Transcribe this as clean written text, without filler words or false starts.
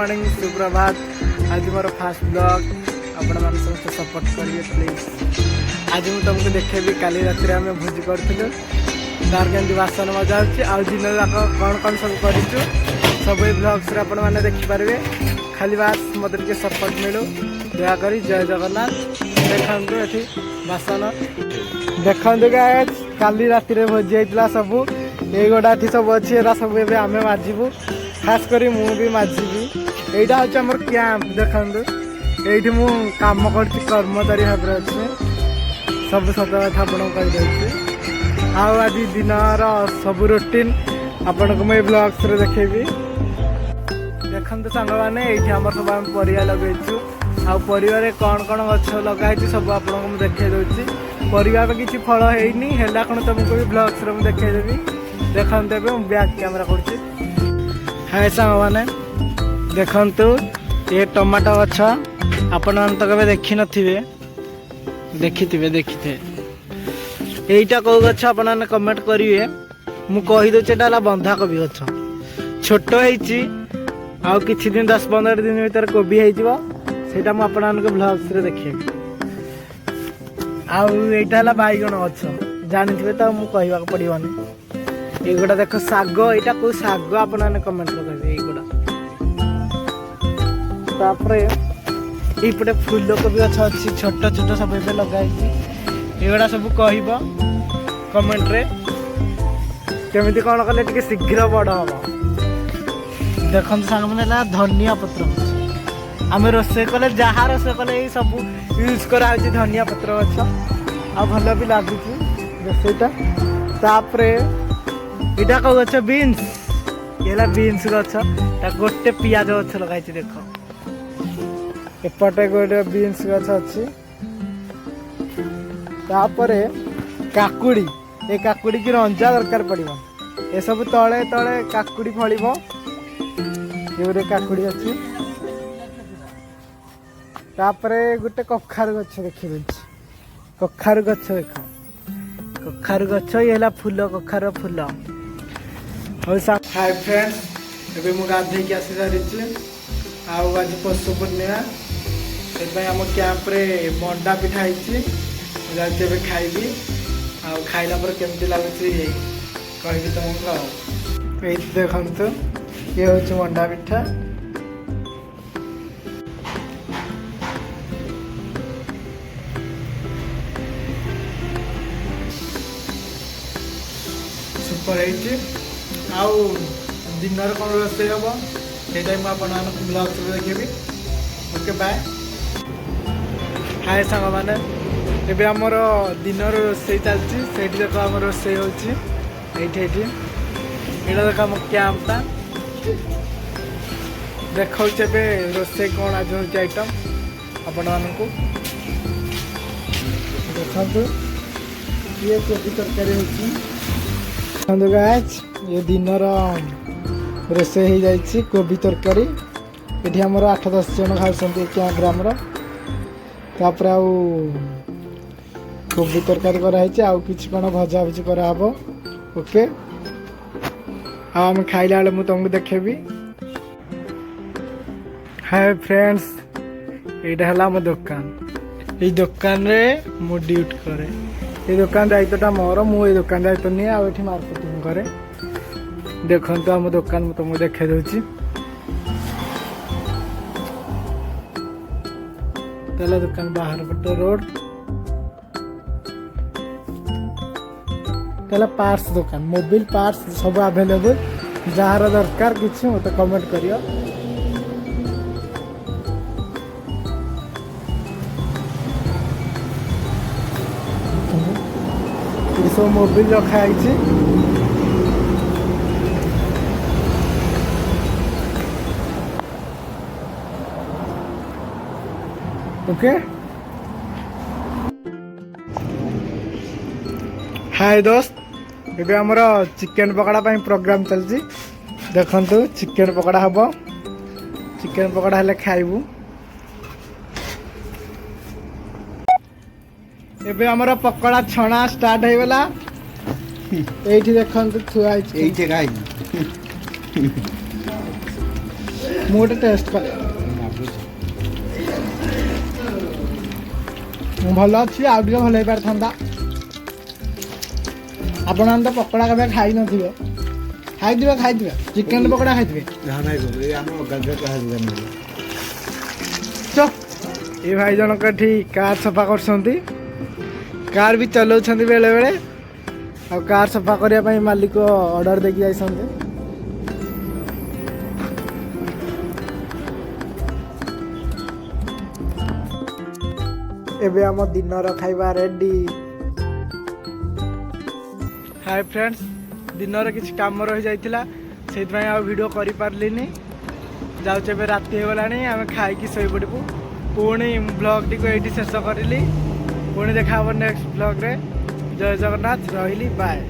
Morning सुप्रभात। आज मोर fast blog आपण मान समस्त सपोर्ट करिए प्लीज। आज मुझे तुमको देखेबी काली रात आम भोजी करूँ तार के बासन मजा आज दिन जाक कौन कौन सब कर सब ब्लग्स आपण मैंने देखिपारे। खाली बास मत सपोर्ट मिलू दयाकोरी। जय जगन्नाथ। देखु ये बासन देखु गाइस काली रात भोजी होता सब ये गोटा सब अच्छी सब ए आम माजबू खास करी मु भी माजिबी। यहाँ हूँ आम कैंप देखु ये मु कम कर कर्मचारी भाव में अच्छे सब सत कथा आपको कहीदे। आज दिन सब रूटीन आपन को मैं ब्लॉग्स रे देखेबी। देखते सांग मैंने ये आम सब आम परिया लगेचु आ परिवार कौन कौन गछ लगाई सब आपको मुझे देखे दूसरी। परिवार किसी फल होनी है तुमको भी ब्लॉग्स रे मुझे देखेदेवी। देखते बैक कैमेरा कर हाय सांग मैंने देखु ये टमाटो गछ आपण मान तो कभी देखी नथिबे देखी यहीटा कौ गछ आपण मैंने कमेंट करेंगे। मु कहीदे बंधाकोबी गछ छोट होती आउ किछि दिन 10-15 दिन भीतर कोबी होटा मुझे ब्लॉग्स रे देखेबी। आईटा है बैगण गछ जानी तो मुझे कहवाक पड़ोनी। ये गोटा देख शाग यहाँ कौ शाग आप कमेंट करेंगे। ये गोटा ये फूल कोबी गछ अच्छी छोट छोट सब लगाई ये सब कह कमेंट रे केमी कौन कले टे शीघ्र बड़ हम। देखते सांग मैंने धनिया पत्र आम रोसे कले जहाँ रोसे कले ये सब यूज करा धनिया पत्र गछ आ भल भी लगुच रोसईटा। यहाँ कौ गछ बीन्स ये बीन्स गछ गोटे पियाज गछ लगाई देख एपटे गोटे बीन्स गछ अच्छी। काकुड़ी ये काकुड़ी की रंजा दरकार पड़ो ये सब तले तले काकुड़ी फल ये गोटे काकुड़ी अच्छी। गोटे कखारु गछ देखिए कखारु गछ देख कखारु गछ ये फूल कखार फूल। हाय फ्रेंड्स एबे मु गाधे की आसी सारी आज पशु पूर्णिमा से आम कैंप रे मंडा पिठा होती खाइबी खाइला पर केमती लगुच कहि तुमको। ये देखु ये हूँ मंडा पिठा सुपर आउ दिन कौन रोसे हम से ब्लॉग्स देखी। Okay bye. हाय सांग मैंने एबे आमर दिन रोसे चलती से देख आम रोसे होती देख आम कैंपटा देखा रोसे कौन आज हूँ आइटम आपण मानू देखु ये कोबी तरकारी होती गाइस ये दिन रोसे हो जाए कोबी तरकारी ये आमर 8-10 जन खाऊँ कैंप तापर आउ कोबी तरकारी कराई आउ कि कौन भजा भुजी कराब। ओके आम खाइला बेले मुझे तुमको देखेबी। हाय फ्रेंड्स यहाँ है मो दुकान ये दुकान रे मु ड्यूटी करे। ये दुकान दायित्वटा मोर मुझे दुकान दायित्व नहीं आठ मार्केटिंग करे। देखो आम दुकान तुमको देखे दूसरी तेल दुकान बाहर पटे रोड तेल पार्ट्स दुकान मोबाइल पार्ट्स सब अवेलेबल जार दरकार किसी मत कमेंट करियो। सब मोबाइल रखाई ओके। हाय दोस्त ये आमर चिकेन पकड़ा प्रोग्राम चलती देखु चिकेन पकड़ा हम चिकेन पकड़ा हेले खाइबू। एबे आमर पकड़ा छणा स्टार्ट हो गला ये देखो थुआ ମୁଁ ଗୋଟେ ଟେଷ୍ଟ କରେ। ଭଲ ଅଛି, ଆଉ ଟିକେ ଭଲ ହେଇପାରିଥାନ୍ତା। ଆପଣମାନେ ତ ପକୋଡ଼ା କେବେ ଖାଇନଥିବେ, ଖାଇଥିବେ ଚିକେନ ପକୋଡ଼ା ଖାଇଥିବେ। ଏ ଭାଇ ଜଣକ ଏଠି କାର୍ ସଫା କରୁଛନ୍ତି, କାର୍ ବି ଚଲାଉଛନ୍ତି ବେଳେବେଳେ। ଆଉ କାର୍ ସଫା କରିବା ପାଇଁ ମାଲିକ ଅର୍ଡ଼ର ଦେଇକି ଯାଇଛନ୍ତି। ଏବେ ଆମ ଦିନର ଖାଇବା ରେଡି। ହାଇ ଫ୍ରେଣ୍ଡସ୍, ଦିନରେ କିଛି କାମ ରହିଯାଇଥିଲା, ସେଇଥିପାଇଁ ଆଉ ଭିଡ଼ିଓ କରିପାରିଲିନି। ଯାଉଛି ଏବେ ରାତି ହେଇଗଲାଣି, ଆମେ ଖାଇକି ଶୋଇପଡ଼ିବୁ। ପୁଣି ବ୍ଲଗ୍ଟିକୁ ଏଇଠି ଶେଷ କରିଲି। ପୁଣି ଦେଖା ହେବ ନେକ୍ସଟ ବ୍ଲଗ୍ରେ। ଜୟ ଜଗନ୍ନାଥ, ରହିଲି, ବାଏ।